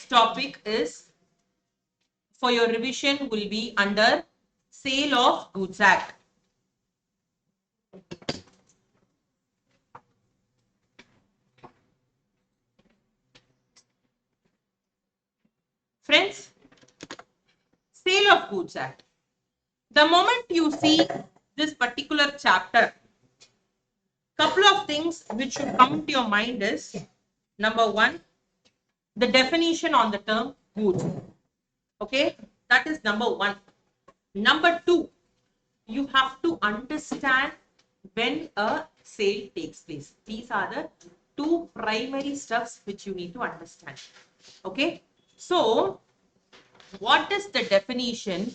next topic is, for your revision, will be under Sale of Goods Act. Friends, Sale of Goods Act. The moment you see this particular chapter, couple of things which should come to your mind is, number one, the definition on the term goods. Okay, that is number one. Number two, you have to understand when a sale takes place. These are the two primary stuffs which you need to understand. Okay, so what does the definition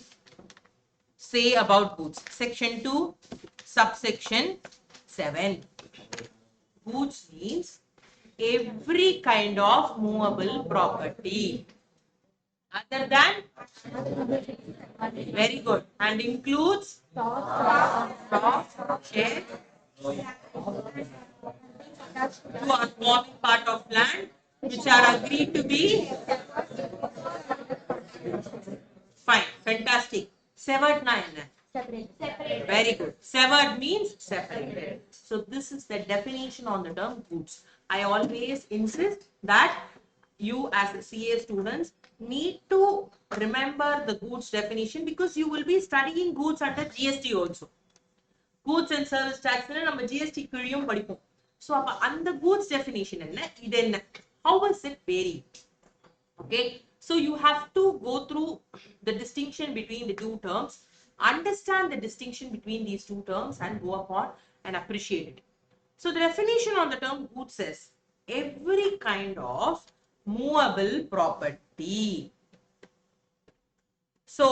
say about goods? Section 2, subsection 7. Goods means every kind of movable property other than, very good, and includes share to are forming part of land which are agreed to be fine. Fantastic. Severed na enna? Separate. Very good. Severed means separated. So this is the definition on the term goods. I always insist that you as a CA students need to remember the goods definition, because you will be studying goods under GST also. Goods and service tax நம்ம GST கீழியும் படிப்போம். So அப்ப அந்த goods definition என்ன, இது என்ன, how is it vary? Okay, so you have to go through the distinction between the two terms, understand the distinction between these two terms, and go upon and appreciate it. So the definition on the term goods says every kind of movable property. So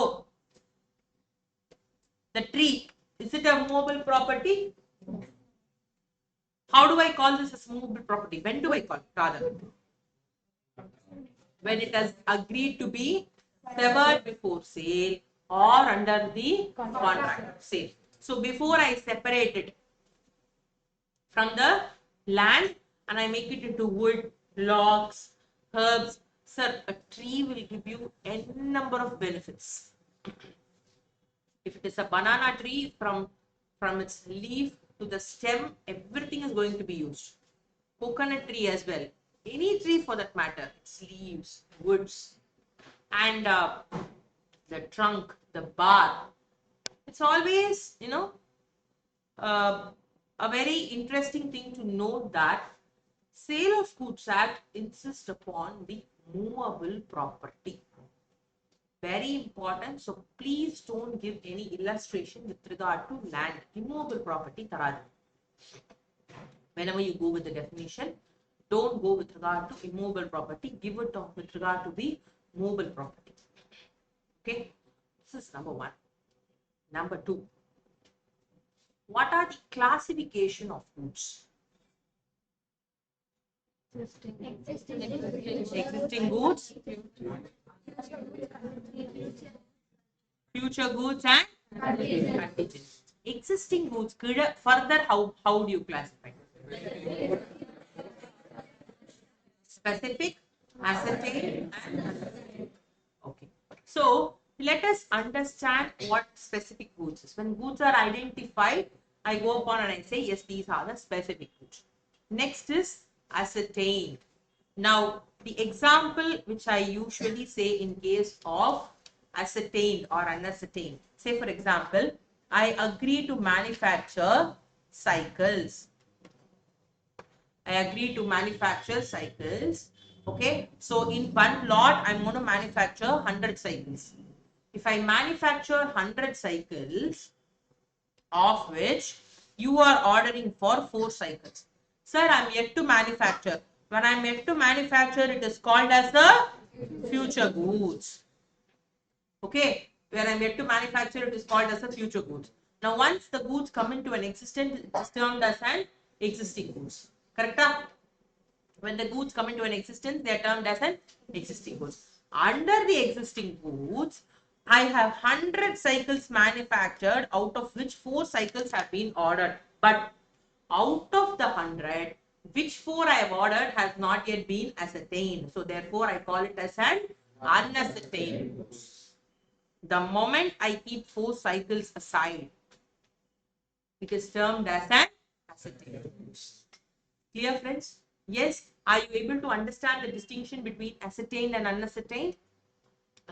the tree, is it a movable property? How do I call this as movable property? When do I call it? Rather, when it has agreed to be severed before sale or under the contract of sale. So before I separate it from the land and I make it into wood, logs, herbs, sir, a tree will give you n number of benefits. If it is a banana tree, from its leaf to the stem, everything is going to be used. Coconut tree as well. Any tree for that matter, its leaves, woods, and the trunk, the bark. It's always, a very interesting thing to note that Sale of Goods Act insists upon the movable property. Very important. So please don't give any illustration with regard to land. Immovable property taradu. Whenever you go with the definition, don't go with regard to immovable property. Give it with regard to the movable property. Okay, this is number one. Number two, what are the classification of goods? Existing goods, future goods, and contingent. Existing goods, further how do you classify? Specific, ascertained, and okay. So let us understand what specific goods is. When goods are identified, I go upon and I say, yes, these are the specific goods. Next is ascertained. Now, the example which I usually say in case of ascertained or unascertained. Say, for example, I agree to manufacture cycles. I agree to manufacture cycles. Okay, so in one lot, I'm going to manufacture 100 cycles. If I manufacture 100 cycles, of which you are ordering for 4 cycles. Sir, I'm yet to manufacture. When I'm yet to manufacture, it is called as the future goods. Okay, when I'm yet to manufacture, it is called as the future goods. Now, once the goods come into an existence, it is termed as an existing goods. Correct? When the goods come into an existence, they are termed as an existing goods. Under the existing goods, I have 100 cycles manufactured, out of which 4 cycles have been ordered. But out of the 100, which 4 I have ordered has not yet been ascertained. So therefore, I call it as an unascertained goods. The moment I keep 4 cycles aside, it is termed as an ascertained goods. Clear, friends? Yes. Are you able to understand the distinction between ascertained and unascertained?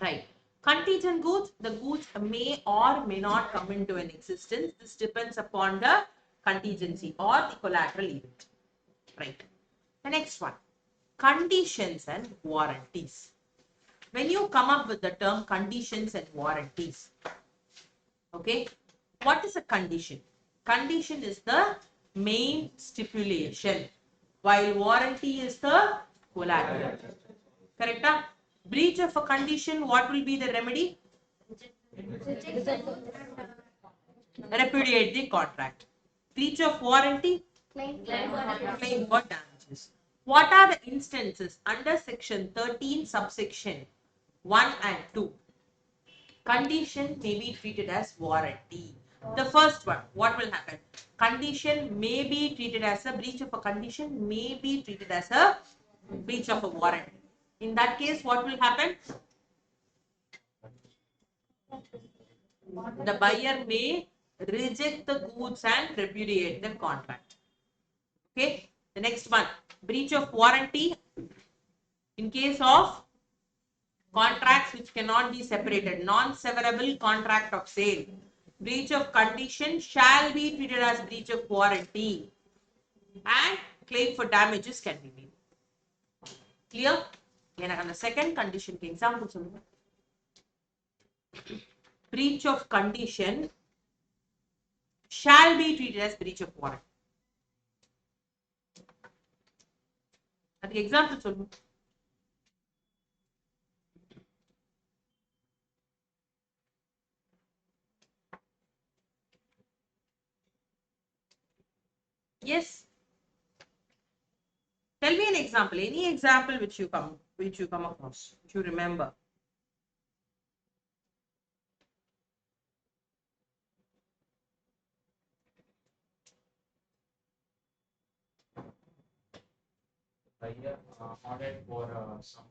Right. Contingent goods, the goods may or may not come into an existence. This depends upon the contingency or the collateral event. Right. The next one, conditions and warranties. When you come up with the term conditions and warranties, okay, what is a condition? Condition is the main stipulation, while warranty is the collateral. Correct? Breach of a condition, what will be the remedy? Repudiate the contract. Breach of warranty? Claim for damages. What are the instances under section 13 subsection 1 and 2? Condition may be treated as warranty. The first one, what will happen? Condition may be treated as a breach of a condition, may be treated as a breach of a warranty. In that case, what will happen? The buyer may reject the goods and repudiate the contract. Okay. The next one, breach of warranty in case of contracts which cannot be separated, non-severable contract of sale. Breach of condition shall be treated as breach of warranty and claim for damages can be made. Clear? And the second condition example. Breach of condition shall be treated as breach of warranty. The example. Yes. Tell me an example. Any example which you come across, which you remember. Buyer ordered for some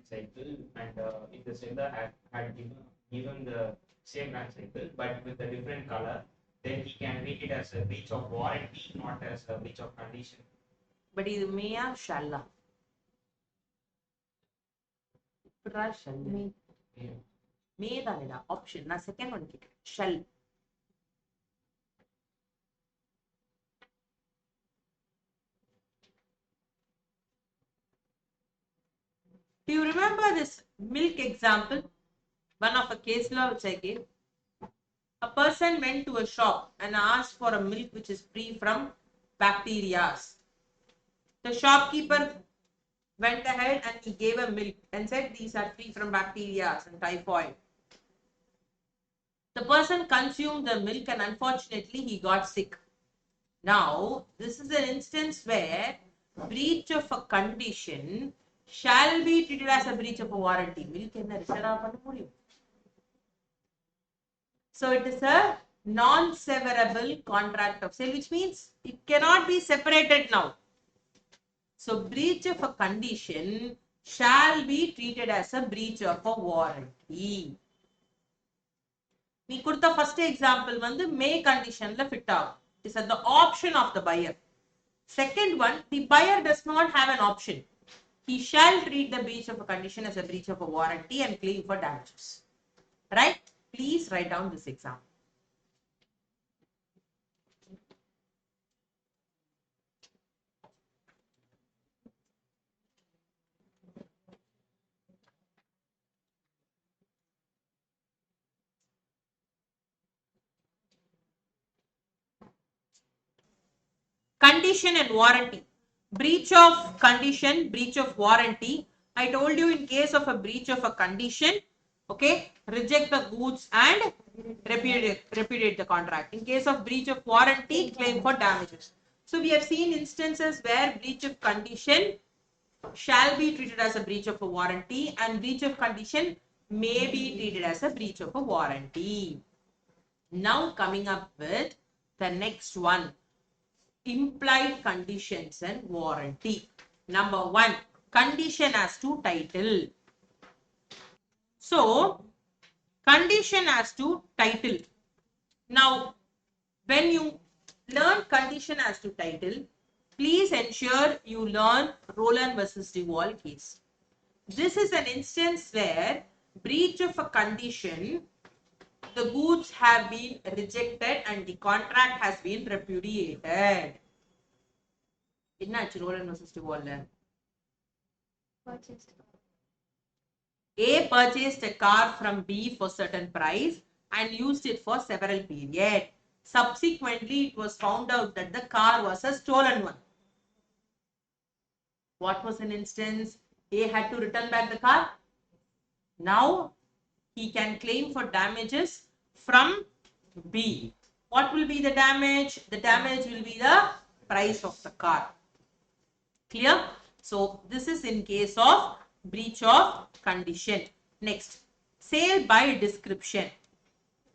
cycle, and if the seller had given the same brand cycle but with a different color, then he can make it as a breach of warranty, not as a breach of condition. But is may or shall? May the option. Na second one shall. Do you remember this milk example? One of a case law which I gave. A person went to a shop and asked for a milk which is free from bacteria. The shopkeeper went ahead and he gave a milk and said these are free from bacteria and typhoid. The person consumed the milk and unfortunately he got sick. Now, this is an instance where breach of a condition shall be treated as a breach of a warranty. So, it is a non-severable contract of sale, which means it cannot be separated now. So, breach of a condition shall be treated as a breach of a warranty. We put the first example may condition fit out. It is at the option of the buyer. Second one, the buyer does not have an option. He shall treat the breach of a condition as a breach of a warranty and claim for damages. Right? Please write down this example. Condition and warranty. Breach of condition, breach of warranty. I told you in case of a breach of a condition, okay, reject the goods and repudiate the contract. In case of breach of warranty, claim for damages. So we have seen instances where breach of condition shall be treated as a breach of a warranty and breach of condition may be treated as a breach of a warranty. Now coming up with the next one. implied conditions and warranty. Number 1, condition as to title. So, condition as to title. Now, when you learn condition as to title, please ensure you learn Roland versus Duval case. This is an instance where breach of a condition, the goods have been rejected and the contract has been repudiated. என்னாச்சு Roland versus Duval? A purchased a car from B for certain price and used it for several periods. Subsequently, it was found out that the car was a stolen one. What was an instance? A had to return back the car. Now, he can claim for damages from B. What will be the damage? The damage will be the price of the car. Clear? So, this is in case of breach of condition. Next, sale by description.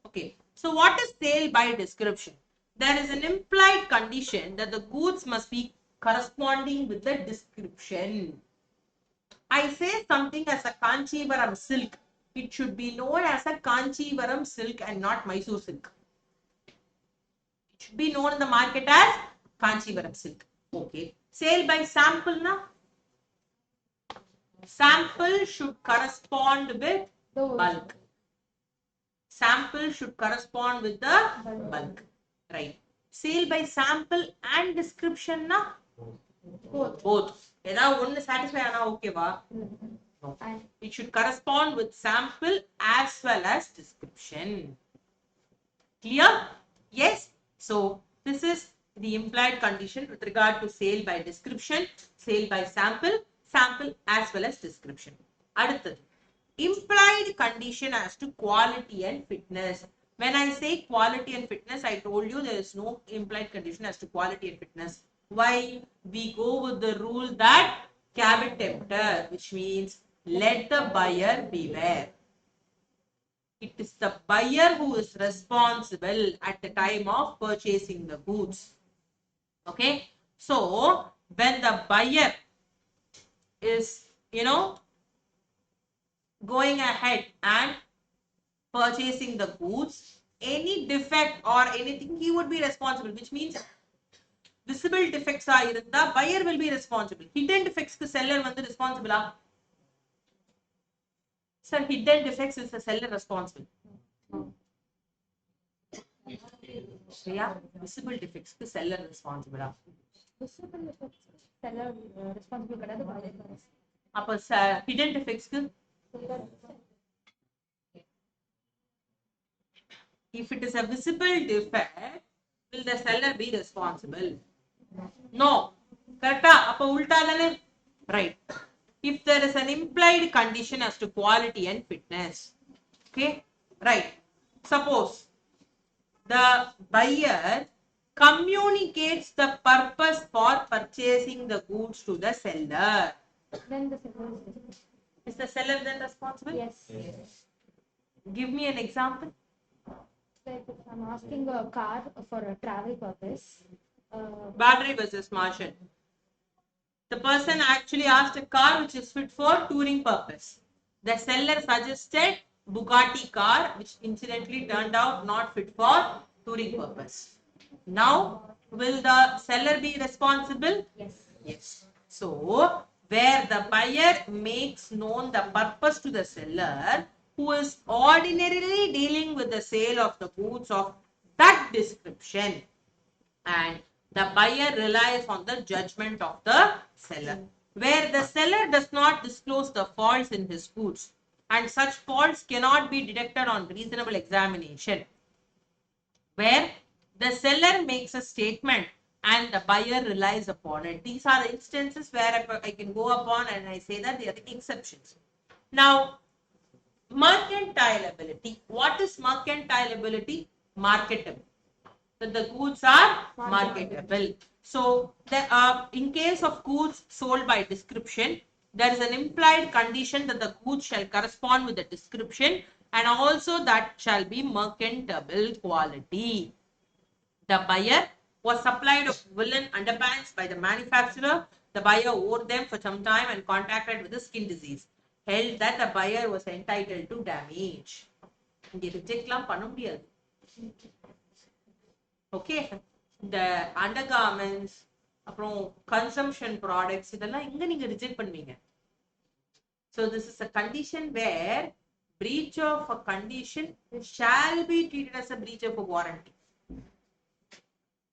Okay, so what is sale by description? There is an implied condition that the goods must be corresponding with the description. I say something as a Kanchivaram silk. It should be known as a Kanchivaram silk and not Mysore silk. It should be known in the market as Kanchivaram silk. Okay. Sale by sample na? Sample should correspond with bulk. Sample should correspond with the bulk. Right. Sale by sample and description na? Both. Edha one satisfy ana okay va? No. It should correspond with sample as well as description. Clear? Yes. So this is the implied condition with regard to sale by description, sale by sample, sample as well as description. அடுத்தது, implied condition as to quality and fitness. When I say quality and fitness, I told you there is no implied condition as to quality and fitness. Why? We go with the rule that caveat emptor, which means let the buyer beware. It is the buyer who is responsible at the time of purchasing the goods. Okay, so when the buyer is, going ahead and purchasing the goods, any defect or anything, he would be responsible, which means visible defects are irundha, buyer will be responsible. Hidden defects ku seller vandu responsible ah? Sir, hidden defects is the seller responsible. Yeah, visible defects ku seller responsible ah? Visible defects seller responsible kadadu. Appo hidden defects ku if it is a visible defect, will the seller be responsible? No. Correct? Appo ulta dane? Right. If there is an implied condition as to quality and fitness. Okay? Right. Suppose the buyer communicates the purpose for purchasing the goods to the seller. Then the seller Is the seller then responsible? yes. Give me an example. Like if I'm asking a car for a travel purpose. Battery versus Martian. The person actually asked a car which is fit for touring purpose. The seller suggested Bugatti car, which incidentally turned out not fit for touring purpose. Now, will the seller be responsible? Yes. Yes. So, where the buyer makes known the purpose to the seller, who is ordinarily dealing with the sale of the goods of that description, and the buyer relies on the judgment of the seller. Where the seller does not disclose the faults in his goods, and such faults cannot be detected on reasonable examination. Where the seller makes a statement and the buyer relies upon it. These are the instances where I can go upon and I say that they are the exceptions. Now, mercantilability. What is mercantilability? Marketable. That the goods are marketable. So, in case of goods sold by description, there is an implied condition that the goods shall correspond with the description and also that shall be merchantable quality. The buyer was supplied of woolen underpants by the manufacturer. The buyer wore them for some time and contracted with a skin disease. Held that the buyer was entitled to damage. இங்க ரிஜெக்ட்லாம் பண்ண முடியாது. Okay, இந்த undergarments அப்புறம் consumption products இதெல்லாம் இங்க நீங்க reject பண்ணுவீங்க. So this is a condition where breach of a condition shall be treated as a breach of a warranty.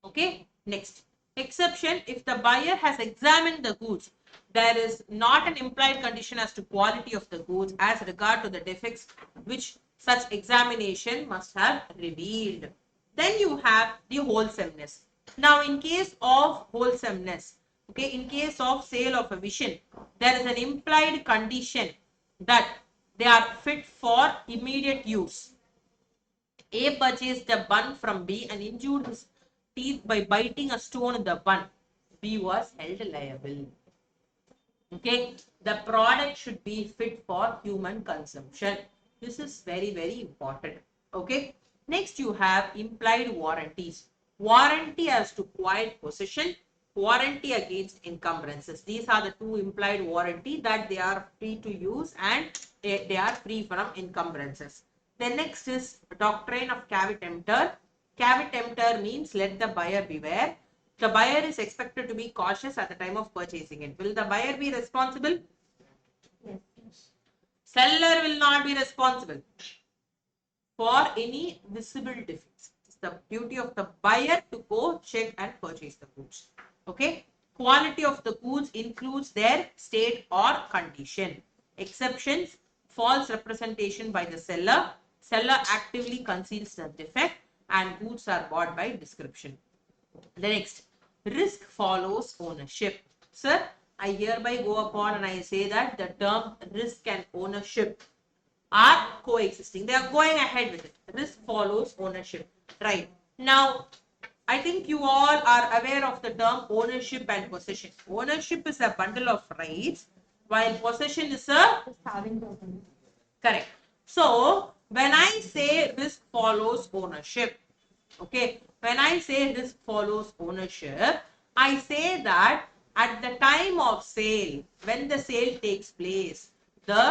Okay, next exception: if the buyer has examined the goods, there is not an implied condition as to quality of the goods as regard to the defects which such examination must have revealed. Then you have the wholesomeness. Now in case of wholesomeness, okay, in case of sale of a vision, there is an implied condition that they are fit for immediate use. A purchased a bun from B and injured his teeth by biting a stone in the bun. B was held liable. Okay, the product should be fit for human consumption. This is very, very important. Okay, next you have implied warranties. Warranty as to quiet possession, warranty against encumbrances. These are the two implied warranty that they are free to use and they are free from encumbrances. The next is doctrine of caveat emptor. Caveat emptor means let the buyer beware. The buyer is expected to be cautious at the time of purchasing it. Will the buyer be responsible? Yes. Seller will not be responsible for any visible defects. It's the duty of the buyer to go check and purchase the goods. Okay. Quality of the goods includes their state or condition. Exceptions: false representation by the seller. Seller actively conceals the defect and goods are bought by description. The next, risk follows ownership. Sir, I hereby go upon and I say that the term risk and ownership are coexisting. They are going ahead with it. Risk follows ownership. Right. Now, I think you all are aware of the term ownership and possession. Ownership is a bundle of rights, while possession is a Just having the correct. So, when I say risk follows ownership, okay, when I say risk follows ownership, I say that at the time of sale, when the sale takes place, the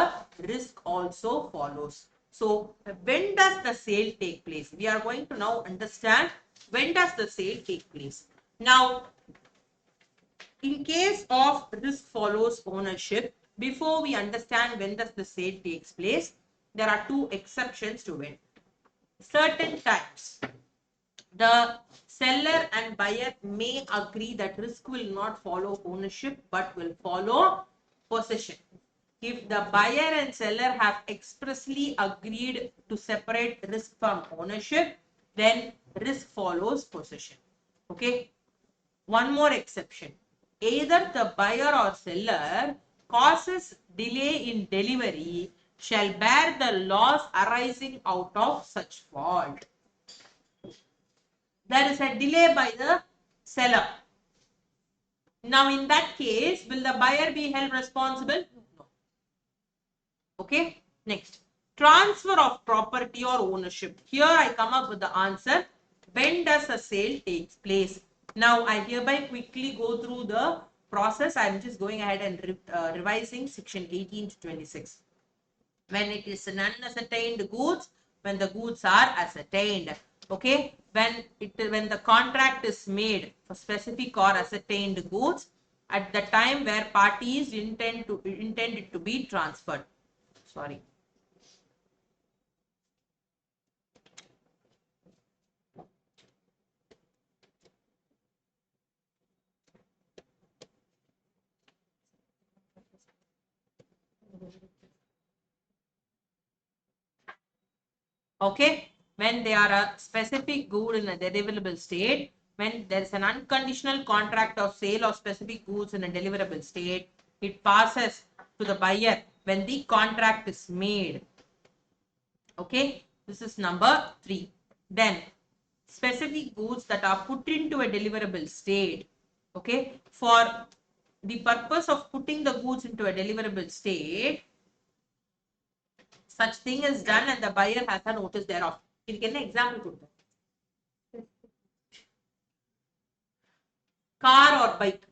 risk also follows. So when does the sale take place? We are going to now understand when does the sale take place. Now, in case of risk follows ownership, before we understand when does the sale takes place, there are two exceptions to it. Certain times, the seller and buyer may agree that risk will not follow ownership but will follow possession. If the buyer and seller have expressly agreed to separate risk from ownership, then risk follows possession. Okay. One more exception. Either the buyer or seller causes delay in delivery shall bear the loss arising out of such fault. There is a delay by the seller. Now, in that case, will the buyer be held responsible? No. Okay. Next, transfer of property or ownership. Here I come up with the answer. When does a sale take place? Now, I hereby quickly go through the process. I am just going ahead and revising section 18 to 26. When it is an unascertained goods, when the goods are ascertained. Okay, when the contract is made for specific or ascertained goods at the time where parties intend it to be transferred. Sorry. Okay, when they are a specific good in a deliverable state, when there is an unconditional contract of sale of specific goods in a deliverable state, it passes to the buyer when the contract is made. Okay, this is number 3. Then specific goods that are put into a deliverable state. Okay, for the purpose of putting the goods into a deliverable state, such thing is done and the buyer has a notice thereof. Can an example? car or bike,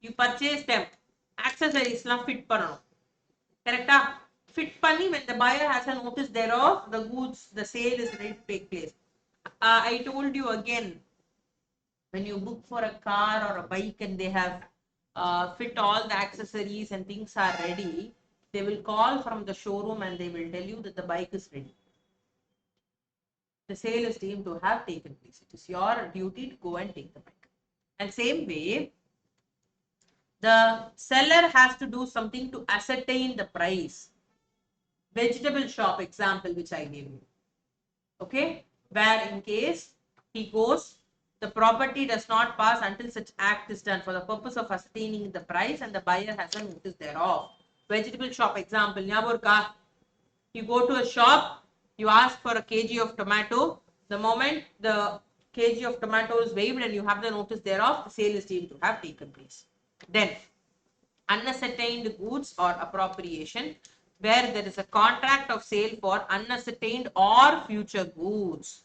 you purchase them, accessories la fit pananum, correct? Fit panni, when the buyer has a notice thereof, the goods, the sale is ready to take place. I told you again, when you book for a car or a bike and they have fit all the accessories and things are ready, they will call from the showroom and they will tell you that the bike is ready. The sale is deemed to have taken place. It is your duty to go and take the bike. And same way, the seller has to do something to ascertain the price. Vegetable shop example which I gave you. Okay, where in case he goes, the property does not pass until such act is done for the purpose of ascertaining the price and the buyer has a notice thereof. Vegetable shop example, you go to a shop, you ask for a kg of tomato. The moment the kg of tomato is waived and you have the notice thereof, the sale is deemed to have taken place. Then unascertained goods or appropriation, where there is a contract of sale for unascertained or future goods.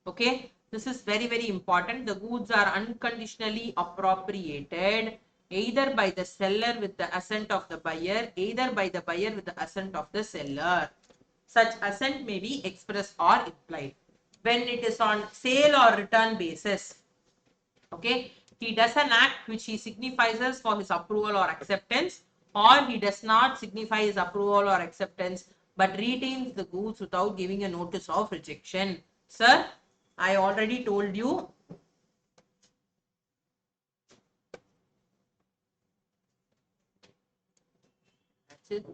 Okay, this is very, very important. The goods are unconditionally appropriated either by the seller with the assent of the buyer, either by the buyer with the assent of the seller. Such assent may be express or implied. When it is on sale or return basis, okay, he does an act which he signifies for his approval or acceptance, or he does not signify his approval or acceptance but retains the goods without giving a notice of rejection. Sir, I already told you. That's it.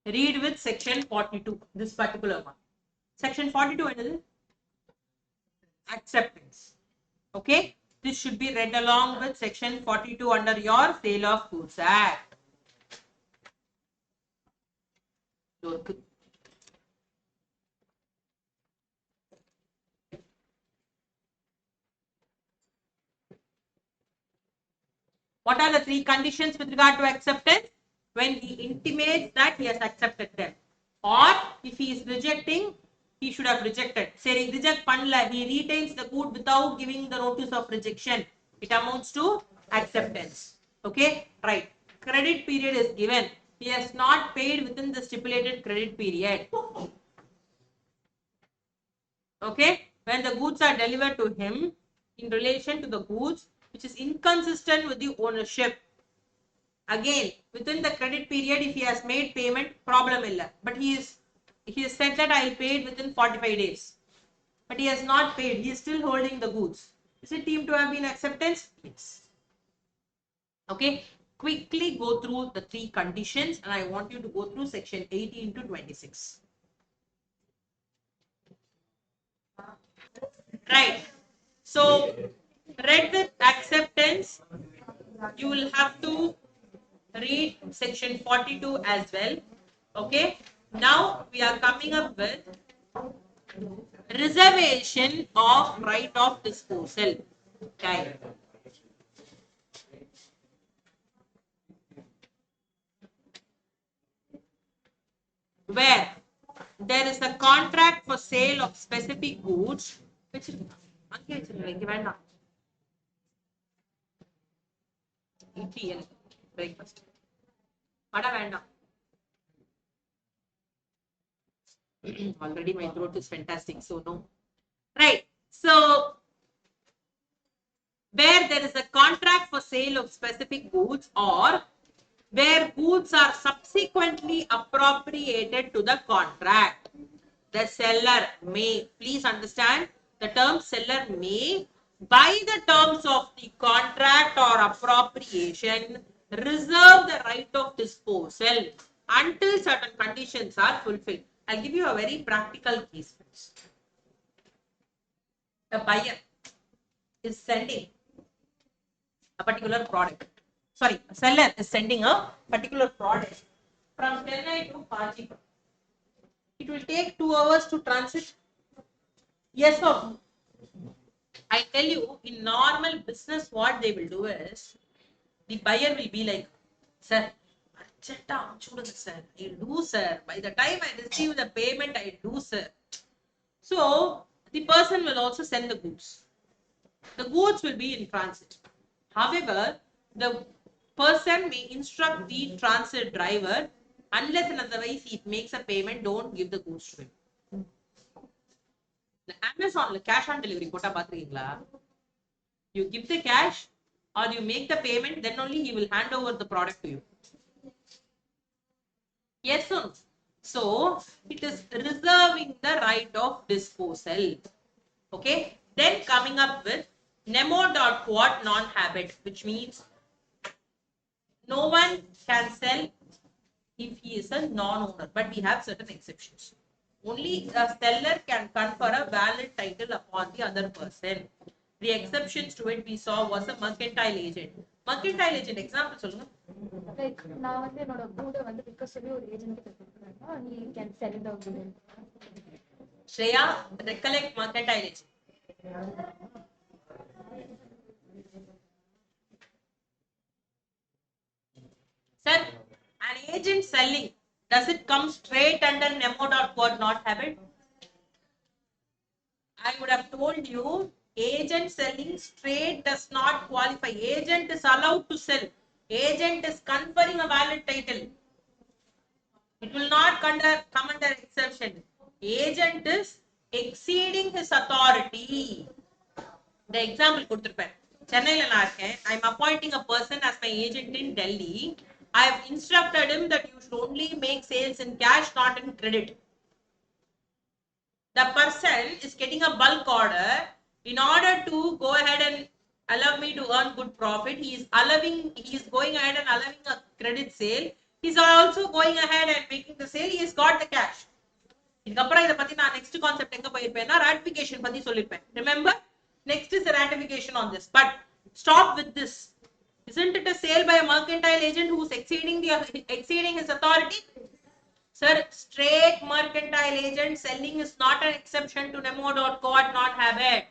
Read with section 42, this particular one. Section 42 is acceptance. Okay, this should be read along with section 42 under your Sale of Goods Act. What are the three conditions with regard to acceptance? When he intimates that he has accepted them, or if he is rejecting, he should have rejected. Say reject panla, he retains the good without giving the notice of rejection. It amounts to acceptance. Okay, right. Credit period is given. He has not paid within the stipulated credit period. Okay, when the goods are delivered to him in relation to the goods which is inconsistent with the ownership. Again, within the credit period, if he has made payment, problem illa. But he has said that I will pay it within 45 days. But he has not paid. He is still holding the goods. Is it deemed to have been acceptance? Yes. Okay. Quickly go through the three conditions and I want you to go through section 18 to 26. Right. So, read with acceptance, you will have to read section 42 as well. Okay. Now we are coming up with reservation of right of disposal. Okay. Where there is a contract for sale of specific goods, which breakfast. Already my throat is fantastic, so no. Right. So, where there is a contract for sale of specific goods or where goods are subsequently appropriated to the contract, the seller may, please understand the term seller may, by the terms of the contract or appropriation, reserve the right of disposal until certain conditions are fulfilled. I'll give you a very practical case. A buyer is sending a particular product. Sorry, a seller is sending a particular product from Chennai to Kanchipuram. It will take 2 hours to transit. Yes or no? I tell you, in normal business, what they will do is the buyer will be like, sir, sir, I do, sir. By the time I receive the payment, I do, sir. So the person will also send the goods. The goods will be in transit. However, the person may instruct the transit driver, unless and otherwise he makes a payment, don't give the goods to him. The Amazon cash on delivery போட்டா பாத்துறீங்களா? You give the cash or you make the payment, then only he will hand over the product to you. Yes or no? So it is reserving the right of disposal. Okay. Then coming up with nemo.quad non-habit, which means no one can sell if he is a non-owner, but we have certain exceptions. Only a seller can confer a valid title upon the other person. The exceptions to it we saw was a mercantile agent. Mercantile agent example சொல்லுங்க. Like நான் வந்து என்னோட கூட வந்து விற்க சொல்லி ஒரு agent கிட்ட கொடுக்குறேன்னா he can sell the good. Shreya, recollect mercantile agent. Sir, an agent selling, does it come straight under nemo.quad not habit? I would have told you, agent selling straight does not qualify. Agent is allowed to sell. Agent is conferring a valid title. It will not come under exception. Agent is exceeding his authority. The example கொடுத்திருப்பேன். சென்னையில நான் இருக்கேன். I am appointing a person as my agent in Delhi. I have instructed him that you should only make sales in cash, not in credit. The person is getting a bulk order. In order to go ahead and allow me to earn good profit, he is going ahead and allowing a credit sale. He is also going ahead and making the sale. He has got the cash. இதுக்கப்புறம் இதை பத்தி நான் next concept எங்க போயிருப்பேன்னா ratification பத்தி சொல்லிருப்பேன். Remember? Next is the ratification on this. But stop with this. Isn't it a sale by a mercantile agent who is exceeding his authority? Sir, straight mercantile agent selling is not an exception to nemo.quad not habit.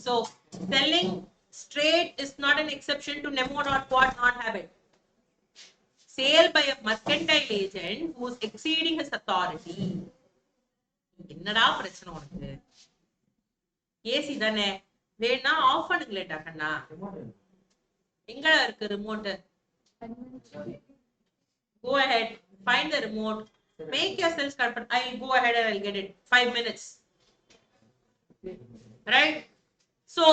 So, selling straight is not an exception to nemo.quad not habit. Sale by a mercantile agent who is exceeding his authority. என்னடா பிரச்சனை உனக்கு? AC தானே வேணா of பண்ணுங்களேடா கண்ணா. எங்கடா இருக்கு remote? Go ahead, find the remote, make yourself comfortable. I'll go ahead and I'll get it. 5 minutes. Right? So,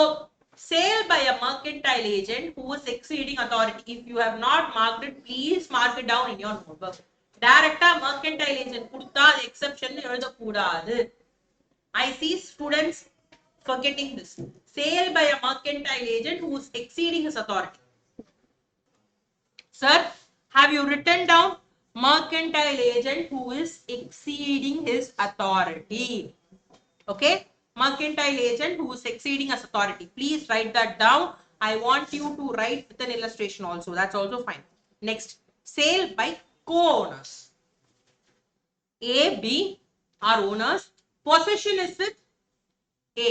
sale by a mercantile agent who is exceeding authority. If you have not marked it, please mark it down in your notebook. Directa mercantile agent கொடுத்தா அது exception எழுதக்கூடாது. I see students forgetting this. Sale by a mercantile agent who is exceeding his authority. Sir, have you written down mercantile agent who is exceeding his authority? Okay, mercantile agent who is exceeding his authority. Please write that down. I want you to write with an illustration also. That's also fine. Next, sale by co-owners. A, B are owners. Possession is with A.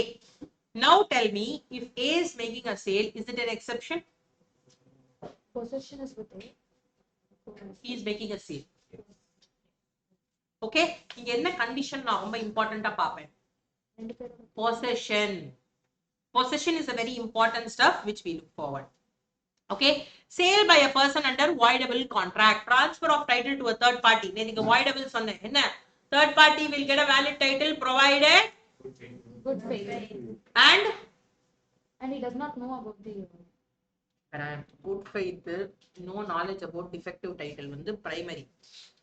Now tell me, if A is making a sale, is it an exception? Possession is with A. He is making a sale. Okay, இங்க என்ன condition நான் ரொம்ப இம்பார்ட்டண்டா பாப்பேன். Possession. Possession is a very important stuff which we look forward. Okay, sale by a person under voidable contract. Transfer of title to a third party. நேதிக்கு voidable சொன்னேன். என்ன? Third party will get a valid title provided Good faith. And he does not know about the good faith, no knowledge about defective title வந்து primary.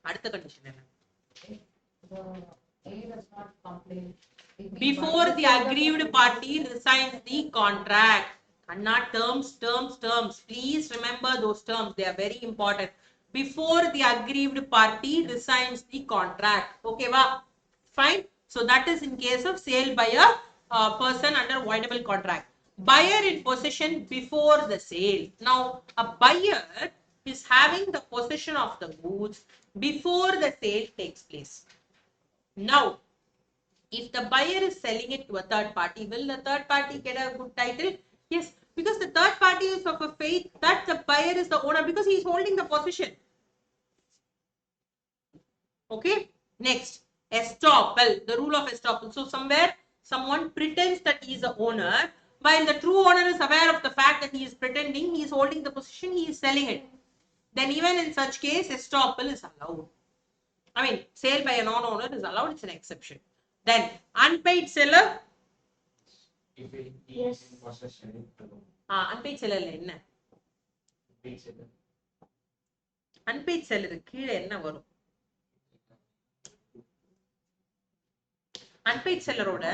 அடுத்த condition என்ன? A does not complain. Before the aggrieved party resigns the contract. And not terms. Please remember those terms. They are very important. Before the aggrieved party resigns the contract. Okay, va? Fine. So that is in case of sale by a person under voidable contract. Buyer in possession before the sale. Now, a buyer is having the possession of the goods before the sale takes place. Now, if the buyer is selling it to a third party, will the third party get a good title? Yes, because the third party is of a faith that the buyer is the owner because he is holding the possession. Okay, next, estoppel, the rule of estoppel. So somewhere someone pretends that he is the owner, while the true owner is aware of the fact that he is pretending, he is holding the possession, he is selling it. Then even in such case, estoppel is allowed. I mean, sale by a non-owner is allowed, it's an exception. Then unpaid seller. If he Yes. is in possession, Unpaid seller என்ன? paid seller. Unpaid seller கீழே என்ன வரும்? Unpaid seller ஓட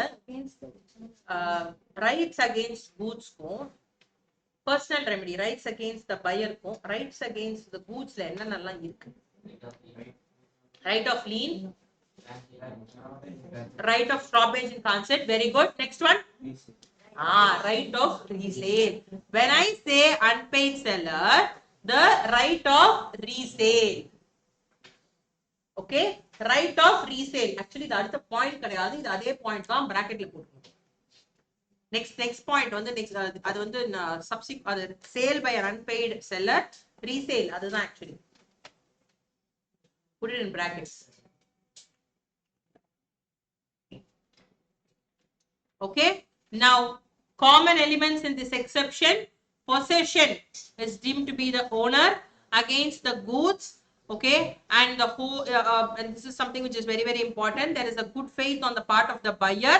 rights against goods க்கும் personal remedy, rights against the buyer க்கும் rights against the goods ல என்னென்னலாம் இருக்கு? Right of lien, right of stoppage in consent. Very good. Next one. Right of resale. When I say unpaid seller, the right of resale. Okay, right of resale. Actually, the அடுத்த point கிடையாது, இது அதே point தான் bracketல போட்டுக்கணும். Next point வந்து next அது வந்து subsequent அது sale by an unpaid seller, resale அதுதான் actually. Put it in brackets. Okay, now common elements in this exception: possession is deemed to be the owner against the goods. Okay, and the whole and this is something which is very, very important. There is a good faith on the part of the buyer.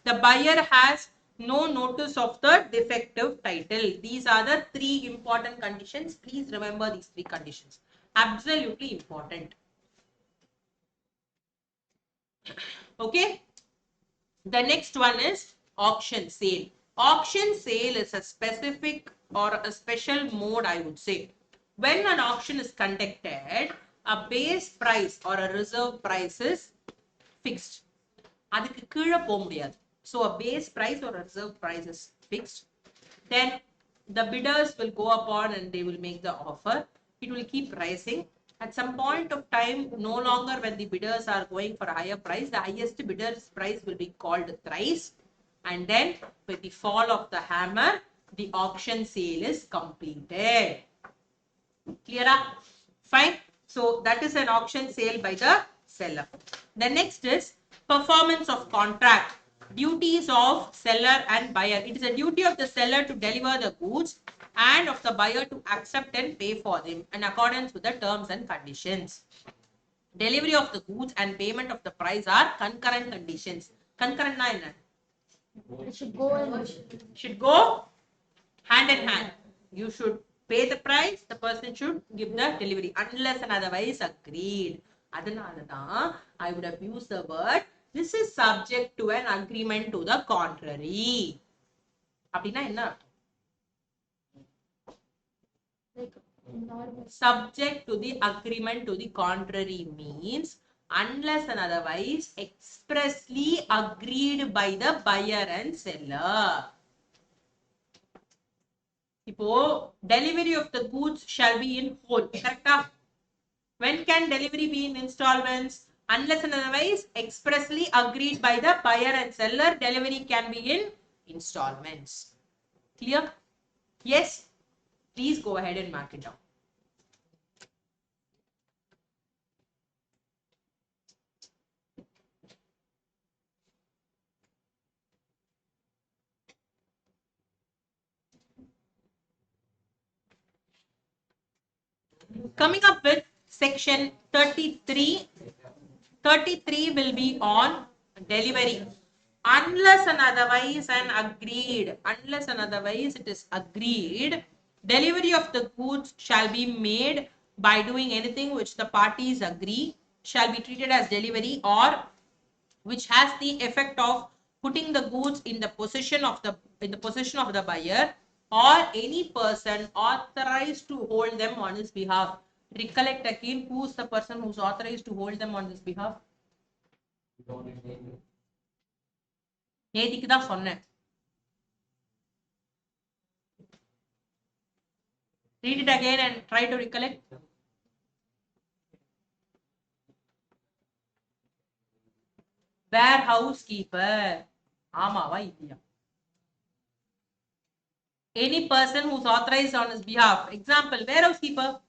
The buyer has no notice of the defective title. These are the three important conditions. Please remember these three conditions. Absolutely important. Okay, the next one is auction sale. Auction sale is a specific or a special mode, I would say. When an auction is conducted, a base price or a reserve price is fixed. அதுக்கு கீழே போக முடியாது. So a base price or a reserve price is fixed. Then the bidders will go upon and they will make the offer. It will keep rising. At some point of time, no longer when the bidders are going for a higher price, the highest bidder's price will be called thrice. And then with the fall of the hammer, the auction sale is completed. Clear up? Fine. So that is an auction sale by the seller. The next is performance of contract. Duties of seller and buyer. It is a duty of the seller to deliver the goods and of the buyer to accept and pay for them in accordance with the terms and conditions. Delivery of the goods and payment of the price are concurrent conditions. Concurrent na enna? It should go and Should go hand in hand. You should pay the price, the person should give the delivery unless and otherwise agreed. அதனாலதான் I would have used the word this is subject to an agreement to the contrary. அப்படின்னா என்ன? like normal. Subject to the agreement to the contrary means unless and otherwise expressly agreed by the buyer and seller. இப்போ delivery of the goods shall be in whole. Correct? When can delivery be in installments? Unless and otherwise expressly agreed by the buyer and seller, delivery can be in installments. Clear? Yes? Please go ahead and mark it down. Coming up with section 33. 33 will be on delivery. Unless and otherwise and agreed, unless and otherwise it is agreed, delivery of the goods shall be made by doing anything which the parties agree shall be treated as delivery or which has the effect of putting the goods in the possession of the buyer or any person authorized to hold them on his behalf. Recollect again, who is the person who is authorized to hold them on his behalf? நேதிக்கு தான் சொன்னேன். Read it again and try to recollect. Warehouse keeper. Amava India. Any person who's authorized on his behalf. Example, warehouse keeper.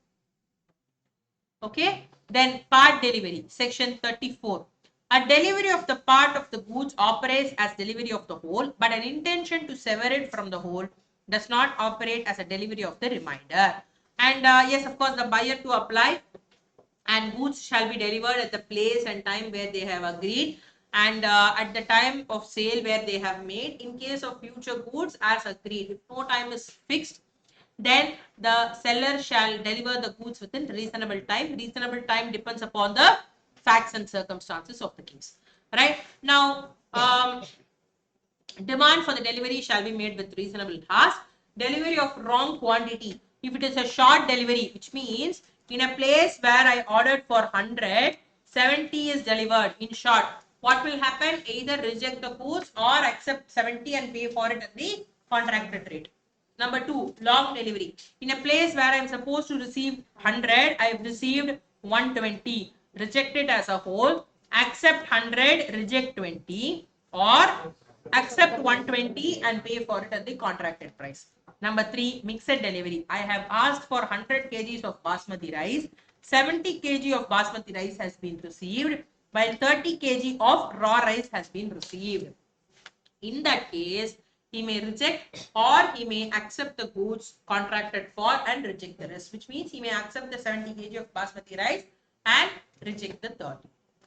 Okay. Then part delivery, section 34. A delivery of the part of the goods operates as delivery of the whole, but an intention to sever it from the whole does not operate as a delivery of the remainder. And yes, of course, the buyer to apply, and goods shall be delivered at the place and time where they have agreed, and at the time of sale where they have made. In case of future goods, as agreed. If no time is fixed, then the seller shall deliver the goods within reasonable time. Reasonable time depends upon the facts and circumstances of the case. Right now, demand for the delivery shall be made with reasonable ask. Delivery of wrong quantity. If it is a short delivery, which means in a place where I ordered for 100, 70 is delivered. In short, what will happen? Either reject the goods or accept 70 and pay for it at the contracted rate. Number 2, long delivery. In a place where I am supposed to receive 100, I have received 120. Reject it as a whole. Accept 100, reject 20, or accept 120 and pay for it at the contracted price. Number 3, mixed delivery. I have asked for 100 kgs of basmati rice. 70 kg of basmati rice has been received, while 30 kg of raw rice has been received. In that case, he may reject or he may accept the goods contracted for and reject the rest, which means he may accept the 70 kg of basmati rice and reject the 30.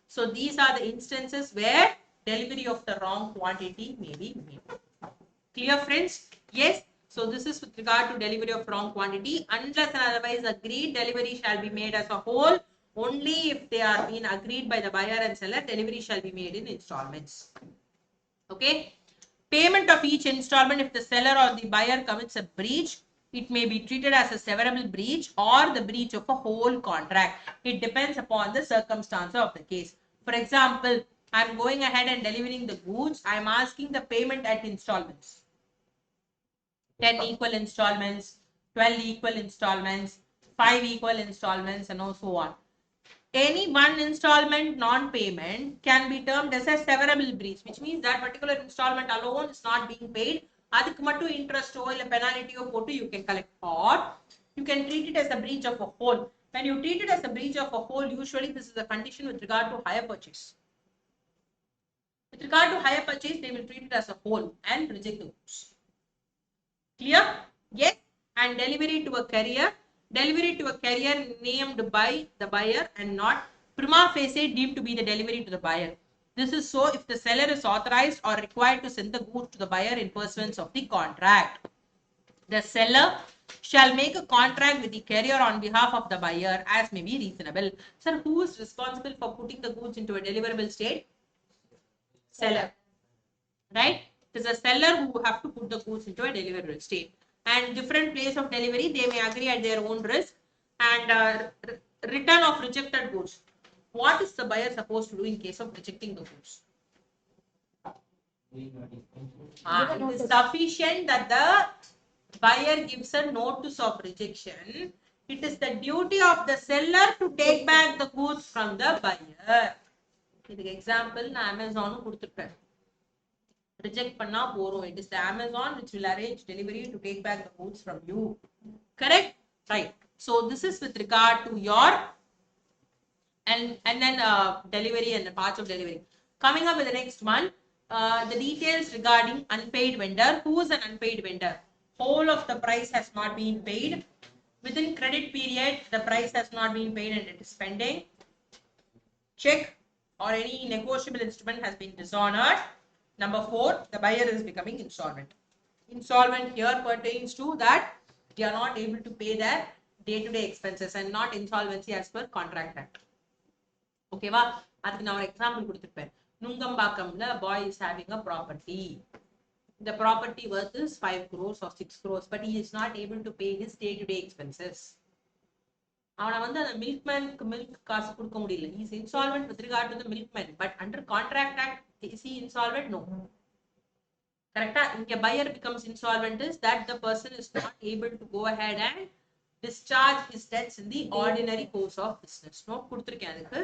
So these are the instances where delivery of the wrong quantity may be made. Clear, friends? Yes. So this is with regard to delivery of wrong quantity. Unless and otherwise agreed, delivery shall be made as a whole. Only if they are being agreed by the buyer and seller, delivery shall be made in installments. Okay. Payment of each installment. If the seller or the buyer commits a breach, it may be treated as a severable breach or the breach of a whole contract. It depends upon the circumstance of the case. For example, I'm going ahead and delivering the goods. I'm asking the payment at installments. 10 equal installments, 12 equal installments, 5 equal installments, and so on. Any one installment non-payment can be termed as a severable breach, which means that particular installment alone is not being paid. அதுக்கு மட்டும் interest or penalty போட்டு you can collect, or you can treat it as a breach of a whole. When you treat it as a breach of a whole, usually this is a condition with regard to hire purchase. With regard to hire purchase, they will treat it as a whole and reject the goods. Clear? Yes. And delivery to a carrier. Delivery to a carrier named by the buyer and not prima facie deemed to be the delivery to the buyer. This is so if the seller is authorized or required to send the goods to the buyer in pursuance of the contract. The seller shall make a contract with the carrier on behalf of the buyer as may be reasonable. Sir, who is responsible for putting the goods into a deliverable state? Seller. Right? It is a seller who have to put the goods into a deliverable state. And different place of delivery, they may agree at their own risk. And return of rejected goods. What is the buyer supposed to do in case of rejecting the goods? It is sufficient that the buyer gives a notice of rejection. It is the duty of the seller to take back the goods from the buyer. For example, நான் Amazon கொடுத்துட்டேன். Reject panna போறோம். It is the Amazon which will arrange delivery to take back the goods from you. Correct? Right. So this is with regard to your and then delivery and the parts of delivery. Coming up with the next one, the details regarding unpaid vendor. Who is an unpaid vendor? Whole of the price has not been paid. Within credit period, the price has not been paid and it is pending. Check or any negotiable instrument has been dishonored. Number 4, the buyer is becoming insolvent. Insolvent here pertains to that they are not able to pay their day-to-day expenses and not insolvency as per contract act. Okay, va? அதுக்கு நான் ஒரு example கொடுத்திருப்பேன். நுங்கம்பாக்கம்ல boy is having a property. The property worth is 5 crores or 6 crores, but he is not able to pay his day-to-day expenses. அவனை வந்து அந்த மில்க்மேனுக்கு milk காசு கொடுக்க முடியல. He is insolvent with regard to the milkman, but under contract act is he insolvent? No. Correct? If a buyer becomes insolvent is that the person is not able to go ahead and discharge his debts in the ordinary course of business. Note கொடுத்திருக்கேன் அதுக்கு.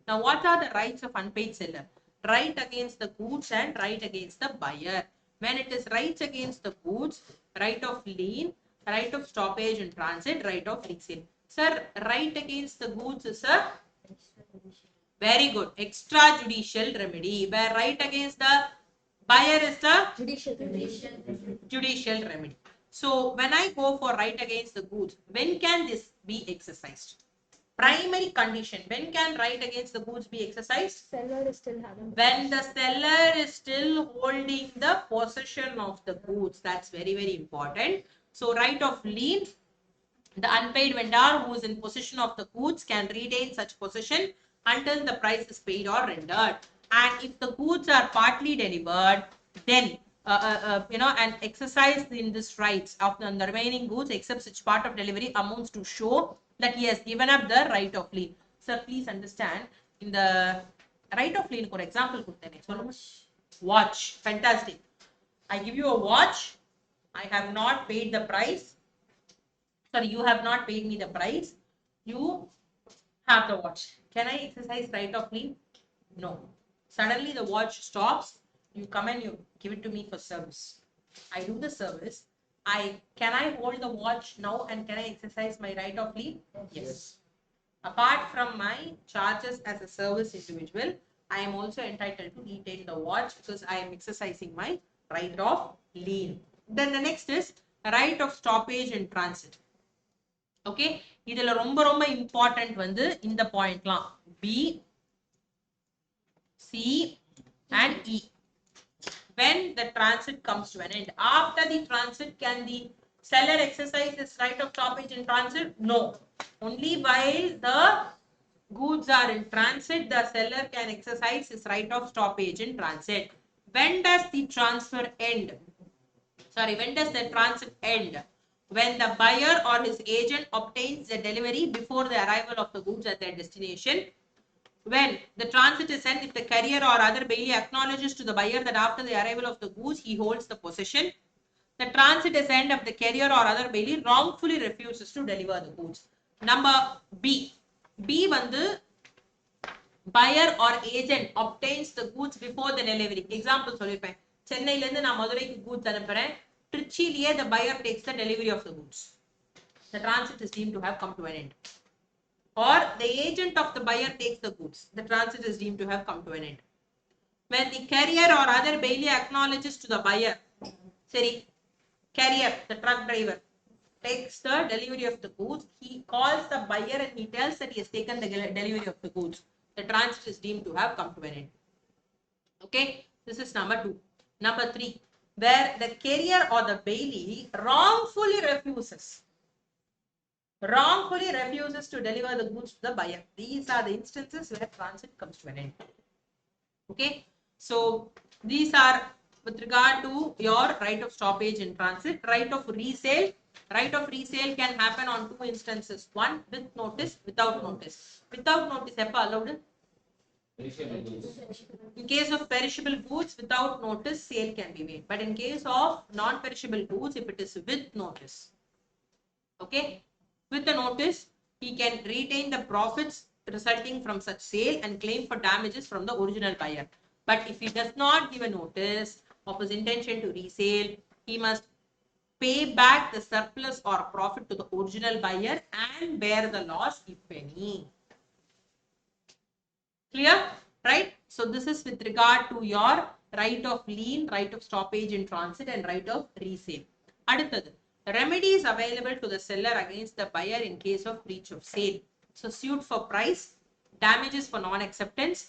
Now, what are the rights of unpaid seller? Right against the goods and right against the buyer. When it is rights against the goods, right of lien, right of stoppage in transit, right of resale. Sir, right against the goods is a very good extrajudicial remedy. Where right against the buyer is the judicial remedy. So when I go for right against the goods, when can this be exercised? Primary condition, when can right against the goods be exercised? Seller is still having. When the seller is still holding the possession of the goods. That's very, very important. So right of lien, the unpaid vendor who is in possession of the goods can retain such possession until the price is paid or rendered. And if the goods are partly delivered, then and exercise in this rights of the remaining goods except such part of delivery amounts to show that he has given up the right of lien. Sir, please understand, in the right of lien, for example, watch. Fantastic. I give you a watch. I have not paid the price. Sorry, you have not paid me the price. You have the watch. Can I exercise right of lien? No. Suddenly the watch stops. You come and you give it to me for service. I do the service. Can I hold the watch now and can I exercise my right of lien? Yes. Apart from my charges as a service individual, I am also entitled to retain the watch because I am exercising my right of lien. Then the next is right of stoppage in transit. Okay, இதுல ரொம்ப ரொம்ப important வந்து இந்த பாயிண்ட்லாம் B, C and E. When the transit comes to an end, after the transit, can the seller exercise his right of stoppage in transit? No. Only while the goods are in transit, the seller can exercise his right of stoppage in transit. When does the transfer end? Sorry, when does the transit end? When the buyer or his agent obtains the delivery before the arrival of the goods at their destination. When the transit is end, if the carrier or other bailee acknowledges to the buyer that after the arrival of the goods he holds the possession, the transit is end of the carrier or other bailee wrongfully refuses to deliver the goods. Number B. B வந்து buyer or agent obtains the goods before the delivery. Example சொல்லிருப்பேன். சென்னையில இருந்து நான் மதுரைக்கு goods அனுப்புறேன். திருச்சியிலேயே the buyer takes the delivery of the goods. The transit is deemed to have come to an end. Or the agent of the buyer takes the goods. The transit is deemed to have come to an end. When the carrier or other bailee acknowledges to the buyer, sorry, carrier, the truck driver, takes the delivery of the goods, he calls the buyer and he tells that he has taken the delivery of the goods. The transit is deemed to have come to an end. Okay, this is number 2. Number 3, where the carrier or the bailee wrongfully refuses to deliver the goods to the buyer. These are the instances where transit comes to an end. Okay, so these are with regard to your right of stoppage in transit. Right of resale. Right of resale can happen on 2 instances. One, with notice, without notice. Without notice, ever allowed? In case of perishable goods, without notice, sale can be made. But in case of non-perishable goods, if it is with notice, okay, with the notice, he can retain the profits resulting from such sale and claim for damages from the original buyer. But if he does not give a notice of his intention to resale, he must pay back the surplus or profit to the original buyer and bear the loss if any. Clear? Right? So this is with regard to your right of lien, right of stoppage in transit and right of resale. அடுத்தது, remedies available to the seller against the buyer in case of breach of sale. So suit for price, damages for non-acceptance,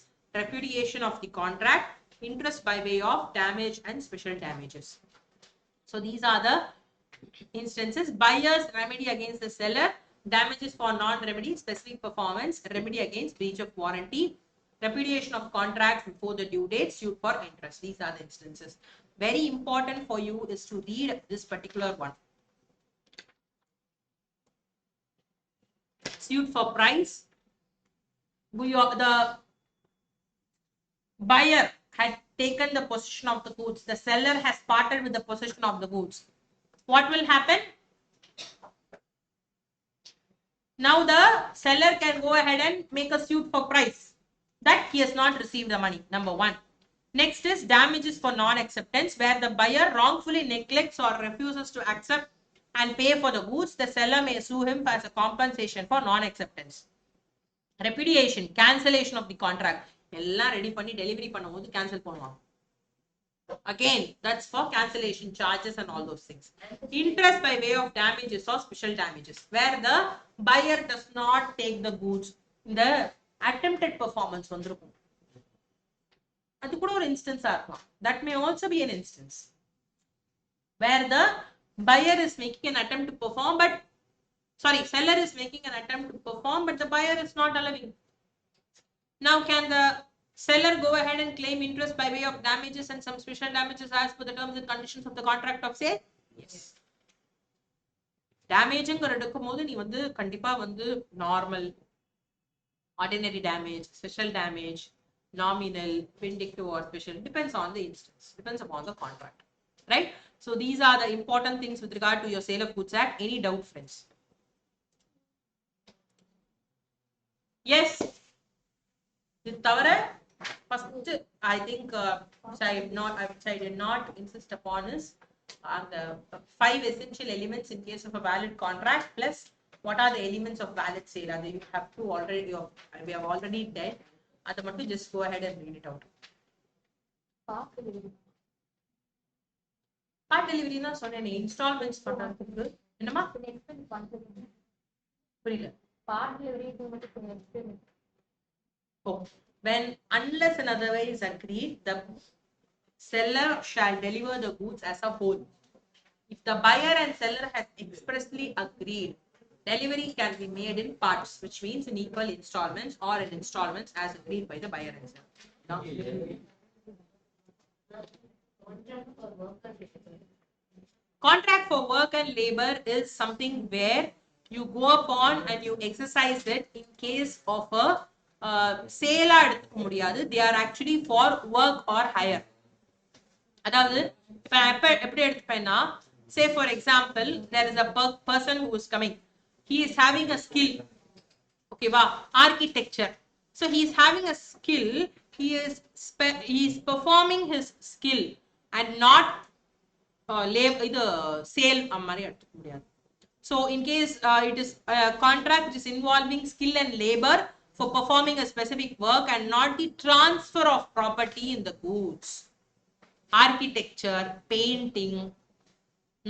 repudiation of the contract, interest by way of damage and special damages. So these are the instances. Buyer's remedy against the seller, damages for non-remedy, specific performance, remedy against breach of warranty, repudiation of contracts before the due date, suit for interest. These are the instances. Very important for you is to read this particular one. Suit for price. The buyer had taken the possession of the goods. The seller has parted with the possession of the goods. What will happen? Now the seller can go ahead and make a suit for price that he has not received the money. Number one. Next is damages for non-acceptance, where the buyer wrongfully neglects or refuses to accept and pay for the goods. The seller may sue him as a compensation for non-acceptance. Repudiation, cancellation of the contract. எல்லாம் ready பண்ணி delivery பண்ணும்போது cancel பண்ணுவாங்க. Again, that's for cancellation charges and all those things. Interest by way of damages or special damages, where the buyer does not take the goods. The attempted performance வந்திருக்கும். அது கூட ஒரு இன்ஸ்டன்ஸா இருக்கலாம். That may also be an instance where the buyer is making an attempt to perform, but seller is making an attempt to perform, but the buyer is not allowing. Now, can the seller go ahead and claim interest by way of damages and some special damages as per the terms and conditions of the contract of sale? Yes. Damaging எடுக்கும்போது நீ வந்து கண்டிப்பா வந்து normal, ordinary damage, special damage, nominal, vindictive or special, depends on the instance, depends upon the contract, right? So these are the important things with regard to your Sale of Goods Act. Any doubt, friends? Yes. This தவிர first I think which I did not insist upon is the 5 essential elements in case of a valid contract, plus what are the elements of valid sale. And you have to already, we have already done. At the moment, just go ahead and read it out. Part delivery na சொன்னேனே, installments பண்றதுக்கு என்னமா புரியல. Part delivery இது மட்டும். Oh, when unless and otherwise agreed, the seller shall deliver the goods as a whole. If the buyer and seller has expressly agreed, delivery can be made in parts, which means in equal installments or in installments as agreed by the buyer and seller. Now, contract for work and labor is something where you go upon and you exercise it in case of a sale. They are actually for work or hire. அதாவது எப்படி எடுத்துப்பேன்னா, say for example, there is a person who is coming. He is having a skill. Okay, architecture. So he is having a skill. He is performing his skill and not sale. So in case it is a contract which is involving skill and labor for performing a specific work and not the transfer of property in the goods. Architecture, painting,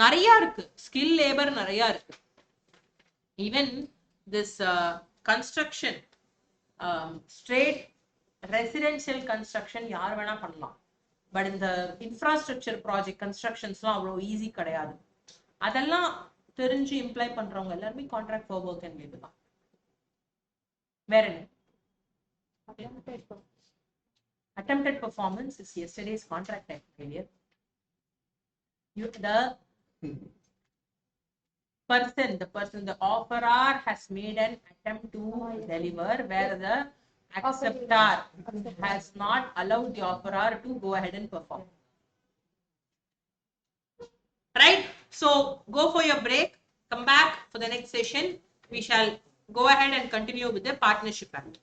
நிறைய இருக்கு. Skill labor நிறைய இருக்கு. Even this construction, straight residential construction யார் வேணா பண்ணலாம். But in the infrastructure project constructionsலாம் அவ்வளோ easy கிடையாது. அதெல்லாம் தெரிஞ்சு இம்ப்ளை பண்றவங்க எல்லாருமே contract for work and labour தான். வேற என்ன? Attempted performance is yesterday's contract type failure. The offerer has made an attempt to deliver where the acceptor has not allowed the offerer to go ahead and perform. Right? So go for your break. Come back for the next session. We shall go ahead and continue with the partnership act.